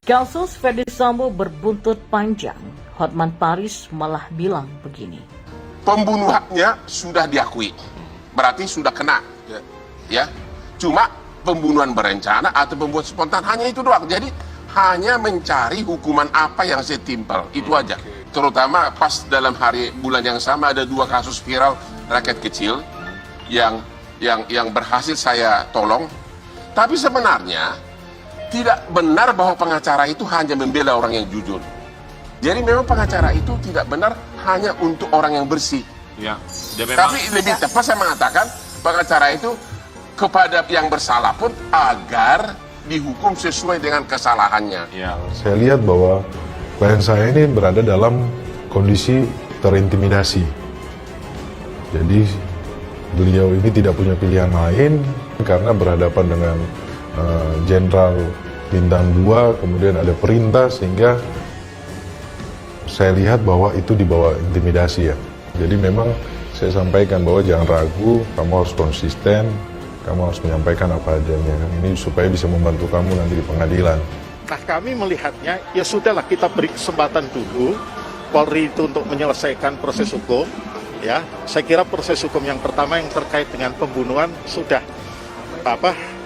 Kasus Ferdy Sambo berbuntut panjang. Hotman Paris malah bilang begini. Pembunuhannya sudah diakui, berarti sudah kena, ya. Cuma pembunuhan berencana atau pembunuhan spontan hanya itu doang. Jadi hanya mencari hukuman apa yang setimpal, itu aja. Terutama pas dalam bulan yang sama ada 2 kasus viral rakyat kecil yang berhasil saya tolong. Tapi sebenarnya tidak benar bahwa pengacara itu hanya membela orang yang jujur. Jadi memang pengacara itu tidak benar hanya untuk orang yang bersih. Ya, tapi lebih tepat saya mengatakan pengacara itu kepada yang bersalah pun agar dihukum sesuai dengan kesalahannya. Ya. Saya lihat bahwa klien saya ini berada dalam kondisi terintimidasi. Jadi beliau ini tidak punya pilihan lain karena berhadapan dengan Jenderal Bintang 2, kemudian ada perintah, sehingga saya lihat bahwa itu di bawah intimidasi ya. Jadi memang saya sampaikan bahwa jangan ragu, kamu harus konsisten, kamu harus menyampaikan apa adanya. Ini supaya bisa membantu kamu nanti di pengadilan. Nah, kami melihatnya ya sudahlah, kita beri kesempatan dulu Polri itu untuk menyelesaikan proses hukum. Ya, saya kira proses hukum yang pertama yang terkait dengan pembunuhan sudah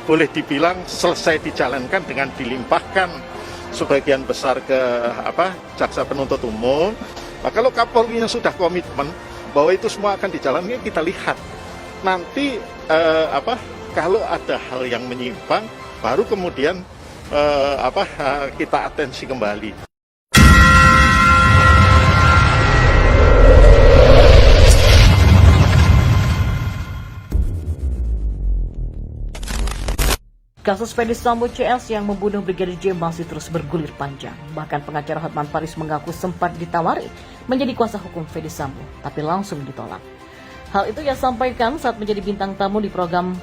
boleh dibilang selesai dijalankan dengan dilimpahkan sebagian besar ke jaksa penuntut umum. Nah, kalau Kapolri sudah komitmen bahwa itu semua akan dijalankan, kita lihat nanti kalau ada hal yang menyimpang baru kemudian kita atensi kembali. Kasus Ferdy Sambo CS yang membunuh Brigadir J masih terus bergulir panjang. Bahkan pengacara Hotman Paris mengaku sempat ditawari menjadi kuasa hukum Ferdy Sambo, tapi langsung ditolak. Hal itu ia sampaikan saat menjadi bintang tamu di program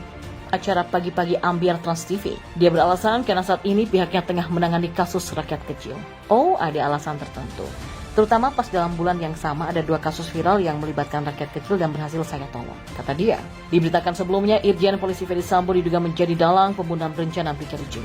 acara Pagi-Pagi Ambiar Trans TV. Dia beralasan karena saat ini pihaknya tengah menangani kasus rakyat kecil. Oh, ada alasan tertentu. Terutama pas dalam bulan yang sama ada 2 kasus viral yang melibatkan rakyat kecil dan berhasil saya tolong. Kata dia, diberitakan sebelumnya Irjen Polisi Ferdy Sambo diduga menjadi dalang pembunuhan berencana Brigadir J.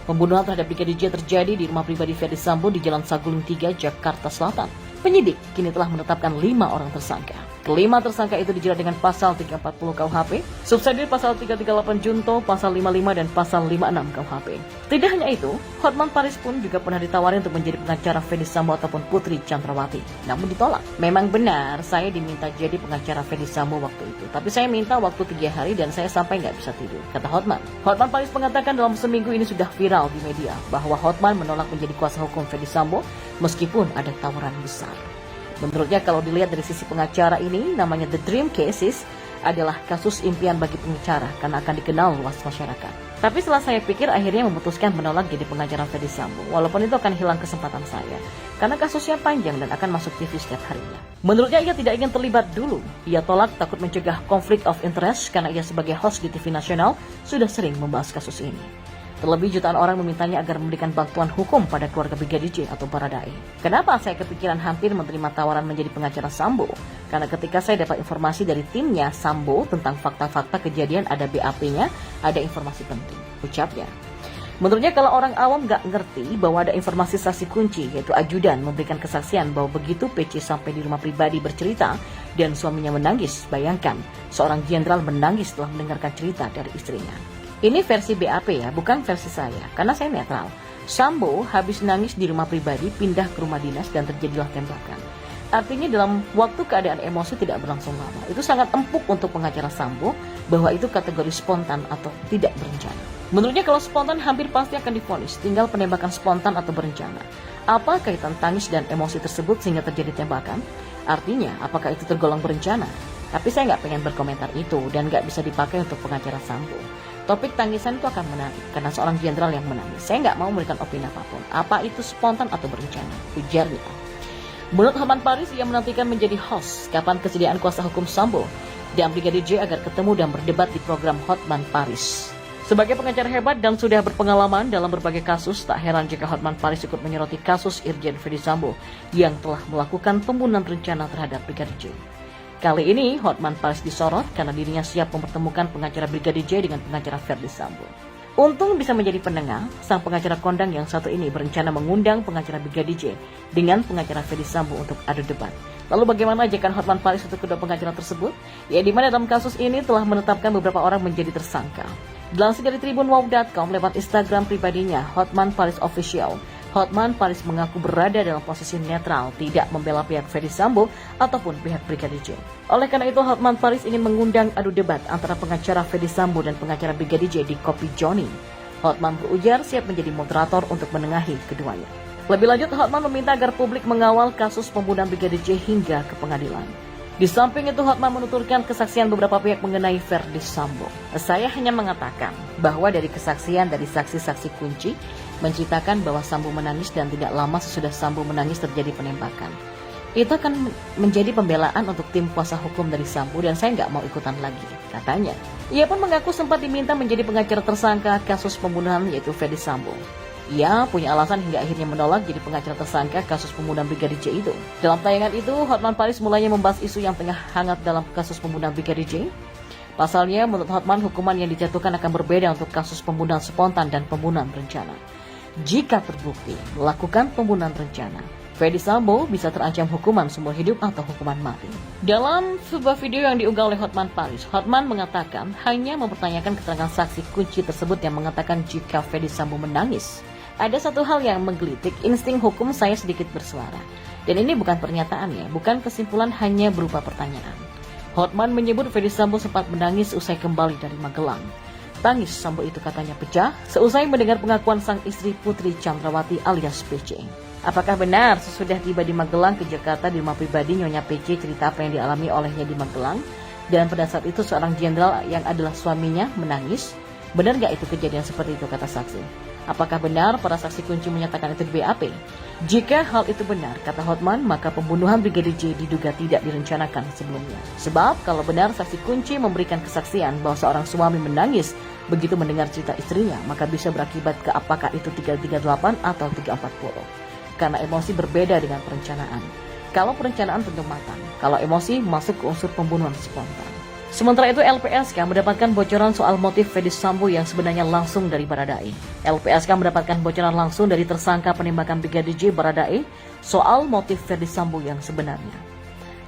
Pembunuhan terhadap Brigadir J terjadi di rumah pribadi Ferdy Sambo di Jalan Saguling 3, Jakarta Selatan. Penyidik kini telah menetapkan 5 orang tersangka. Kelima tersangka itu dijerat dengan pasal 340 KUHP, subsidiar pasal 338 Junto, pasal 55 dan pasal 56 KUHP. Tidak hanya itu, Hotman Paris pun juga pernah ditawari untuk menjadi pengacara Ferdy Sambo ataupun Putri Chandrawati, namun ditolak. Memang benar saya diminta jadi pengacara Ferdy Sambo waktu itu, tapi saya minta waktu 3 hari dan saya sampai nggak bisa tidur, kata Hotman. Hotman Paris mengatakan dalam seminggu ini sudah viral di media bahwa Hotman menolak menjadi kuasa hukum Ferdy Sambo meskipun ada tawaran besar. Menurutnya kalau dilihat dari sisi pengacara ini, namanya The Dream Cases adalah kasus impian bagi pengacara karena akan dikenal luas masyarakat. Tapi setelah saya pikir akhirnya memutuskan menolak jadi pengacara Ferdy Sambo, walaupun itu akan hilang kesempatan saya karena kasusnya panjang dan akan masuk TV setiap harinya. Menurutnya ia tidak ingin terlibat dulu. Ia tolak takut mencegah konflik of interest karena ia sebagai host di TV nasional sudah sering membahas kasus ini. Terlebih jutaan orang memintanya agar memberikan bantuan hukum pada keluarga Brigadir J atau Baradae. Kenapa saya kepikiran hampir menerima tawaran menjadi pengacara Sambo? Karena ketika saya dapat informasi dari timnya Sambo tentang fakta-fakta kejadian ada BAP-nya, ada informasi penting, ucapnya. Menurutnya kalau orang awam gak ngerti bahwa ada informasi saksi kunci, yaitu ajudan memberikan kesaksian bahwa begitu PC sampai di rumah pribadi bercerita dan suaminya menangis, bayangkan seorang jenderal menangis setelah mendengarkan cerita dari istrinya. Ini versi BAP ya, bukan versi saya, karena saya netral. Sambo habis nangis di rumah pribadi, pindah ke rumah dinas dan terjadilah tembakan. Artinya dalam waktu keadaan emosi tidak berlangsung lama. Itu sangat empuk untuk pengacara Sambo bahwa itu kategori spontan atau tidak berencana. Menurutnya kalau spontan hampir pasti akan divonis, tinggal penembakan spontan atau berencana. Apa kaitan tangis dan emosi tersebut sehingga terjadi tembakan? Artinya apakah itu tergolong berencana? Tapi saya nggak pengen berkomentar itu dan nggak bisa dipakai untuk pengacara Sambo. Topik tangisan itu akan menarik karena seorang jenderal yang menangis. Saya nggak mau memberikan opini apapun. Apa itu spontan atau berencana? Ujarnya. Menurut Hotman Paris, ia menantikan menjadi host kapan kesediaan kuasa hukum Sambo dan Brigadir J agar ketemu dan berdebat di program Hotman Paris. Sebagai pengacara hebat dan sudah berpengalaman dalam berbagai kasus, tak heran jika Hotman Paris ikut menyoroti kasus Irjen Ferdy Sambo yang telah melakukan pembunuhan berencana terhadap Brigadir J. Kali ini, Hotman Paris disorot karena dirinya siap mempertemukan pengacara Brigadir J dengan pengacara Ferdy Sambo. Untung bisa menjadi penengah, sang pengacara kondang yang satu ini berencana mengundang pengacara Brigadir J dengan pengacara Ferdy Sambo untuk adu debat. Lalu bagaimana ajakan Hotman Paris untuk kedua pengacara tersebut? Ya, di mana dalam kasus ini telah menetapkan beberapa orang menjadi tersangka. Dilansir dari tribunwow.com lewat Instagram pribadinya, Hotman Paris Official, Hotman Paris mengaku berada dalam posisi netral, tidak membela pihak Ferdy Sambo ataupun pihak Brigadir J. Oleh karena itu, Hotman Paris ingin mengundang adu debat antara pengacara Ferdy Sambo dan pengacara Brigadir J di Kopi Johnny. Hotman berujar siap menjadi moderator untuk menengahi keduanya. Lebih lanjut, Hotman meminta agar publik mengawal kasus pembunuhan Brigadir J hingga ke pengadilan. Di samping itu, Hotman menuturkan kesaksian beberapa pihak mengenai Ferdy Sambo. Saya hanya mengatakan bahwa dari kesaksian dari saksi-saksi kunci menceritakan bahwa Sambo menangis dan tidak lama sesudah Sambo menangis terjadi penembakan. Itu akan menjadi pembelaan untuk tim kuasa hukum dari Sambo dan saya nggak mau ikutan lagi, katanya. Ia pun mengaku sempat diminta menjadi pengacara tersangka kasus pembunuhan yaitu Ferdy Sambo. Ia punya alasan hingga akhirnya menolak jadi pengacara tersangka kasus pembunuhan Brigadir J itu. Dalam tayangan itu, Hotman Paris mulanya membahas isu yang tengah hangat dalam kasus pembunuhan Brigadir J. Pasalnya, menurut Hotman, hukuman yang dijatuhkan akan berbeda untuk kasus pembunuhan spontan dan pembunuhan berencana. Jika terbukti melakukan pembunuhan berencana, Ferdy Sambo bisa terancam hukuman seumur hidup atau hukuman mati. Dalam sebuah video yang diunggah oleh Hotman Paris, Hotman mengatakan hanya mempertanyakan keterangan saksi kunci tersebut yang mengatakan jika Ferdy Sambo menangis. Ada satu hal yang menggelitik, insting hukum saya sedikit bersuara. Dan ini bukan pernyataan ya, bukan kesimpulan, hanya berupa pertanyaan. Hotman menyebut Ferdy Sambo sempat menangis usai kembali dari Magelang. Tangis Sambo itu katanya pecah seusai mendengar pengakuan sang istri Putri Chandrawati alias PC. Apakah benar sesudah tiba di Magelang ke Jakarta di rumah pribadi Nyonya PC cerita apa yang dialami olehnya di Magelang? Dan pada saat itu seorang jenderal yang adalah suaminya menangis? Benar gak itu kejadian seperti itu, kata saksi? Apakah benar para saksi kunci menyatakan itu di BAP? Jika hal itu benar, kata Hotman, maka pembunuhan Brigadir J diduga tidak direncanakan sebelumnya. Sebab kalau benar saksi kunci memberikan kesaksian bahwa seorang suami menangis begitu mendengar cerita istrinya, maka bisa berakibat ke apakah itu 338 atau 340. Karena emosi berbeda dengan perencanaan. Kalau perencanaan tentu matang, kalau emosi masuk ke unsur pembunuhan spontan. Sementara itu LPSK mendapatkan bocoran soal motif Ferdy Sambo yang sebenarnya langsung dari Baradae. LPSK mendapatkan bocoran langsung dari tersangka penembakan Brigadir J Baradae soal motif Ferdy Sambo yang sebenarnya.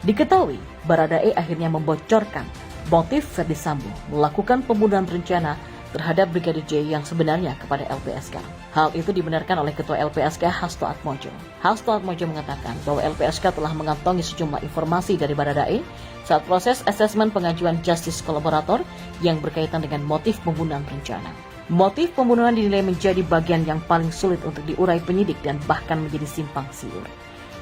Diketahui, Baradae akhirnya membocorkan motif Ferdy Sambo melakukan pembunuhan berencana terhadap Brigadir J yang sebenarnya kepada LPSK. Hal itu dibenarkan oleh Ketua LPSK Hasto Atmojo. Hasto Atmojo mengatakan bahwa LPSK telah mengantongi sejumlah informasi dari Baradae saat proses asesmen pengajuan justice kolaborator yang berkaitan dengan motif pembunuhan berencana. Motif pembunuhan dinilai menjadi bagian yang paling sulit untuk diurai penyidik dan bahkan menjadi simpang siur.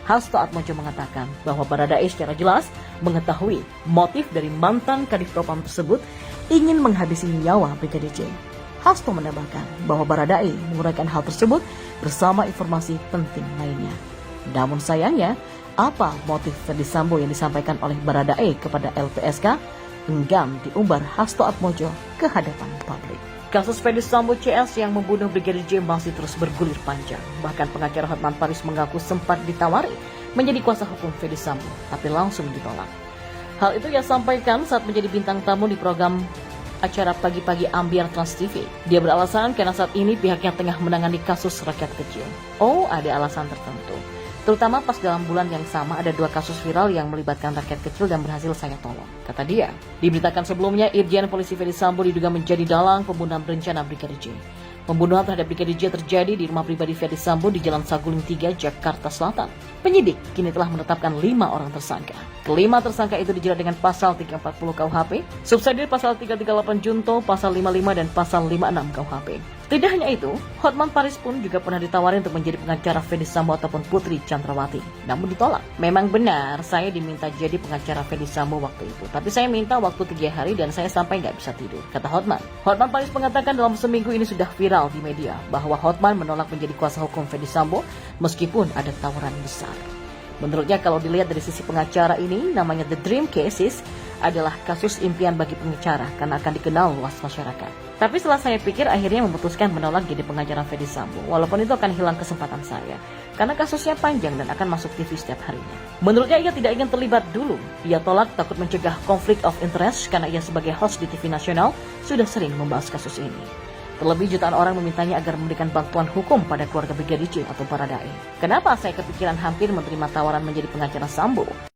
Hasto Atmojo mengatakan bahwa Baradae secara jelas mengetahui motif dari mantan Kadif Propam tersebut ingin menghabisi nyawa Brigadir J. Hasto menambahkan bahwa Baradae menguraikan hal tersebut bersama informasi penting lainnya. Namun sayangnya, apa motif Ferdy Sambo yang disampaikan oleh Baradae kepada LPSK enggan diumbar Hasto Atmojo ke hadapan publik. Kasus Ferdy Sambo CS yang membunuh Brigadir J masih terus bergulir panjang. Bahkan pengacara Hotman Paris mengaku sempat ditawari menjadi kuasa hukum Ferdy Sambo, tapi langsung ditolak. Hal itu ia sampaikan saat menjadi bintang tamu di program acara pagi-pagi Ambiar Trans TV. Dia beralasan karena saat ini pihaknya tengah menangani kasus rakyat kecil. Oh, ada alasan tertentu. Terutama pas dalam bulan yang sama ada 2 kasus viral yang melibatkan rakyat kecil dan berhasil saya tolong, kata dia. Diberitakan sebelumnya, Irjen Polisi Ferdy Sambo diduga menjadi dalang pembunuhan berencana Brigadir J. Pembunuhan terhadap Brigadir J terjadi di rumah pribadi Ferdy Sambo di Jalan Saguling 3, Jakarta Selatan. Penyidik kini telah menetapkan 5 orang tersangka. Kelima tersangka itu dijerat dengan pasal 340 KUHP, subsidiar pasal 338 Junto, pasal 55 dan pasal 56 KUHP. Tidak hanya itu, Hotman Paris pun juga pernah ditawari untuk menjadi pengacara Ferdy Sambo ataupun Putri Chandrawati. Namun ditolak. Memang benar, saya diminta jadi pengacara Ferdy Sambo waktu itu. Tapi saya minta waktu 3 hari dan saya sampai nggak bisa tidur, kata Hotman. Hotman Paris mengatakan dalam seminggu ini sudah viral di media bahwa Hotman menolak menjadi kuasa hukum Ferdy Sambo meskipun ada tawaran besar. Menurutnya kalau dilihat dari sisi pengacara ini, namanya The Dream Cases adalah kasus impian bagi pengacara karena akan dikenal luas masyarakat. Tapi setelah saya pikir akhirnya memutuskan menolak jadi pengacara Ferdy Sambo, walaupun itu akan hilang kesempatan saya karena kasusnya panjang dan akan masuk TV setiap harinya. Menurutnya ia tidak ingin terlibat dulu. Ia tolak takut mencegah konflik of interest karena ia sebagai host di TV nasional sudah sering membahas kasus ini. Terlebih jutaan orang memintanya agar memberikan bantuan hukum pada keluarga Brigadir J atau Baradae. Kenapa saya kepikiran hampir menerima tawaran menjadi pengacara Sambo?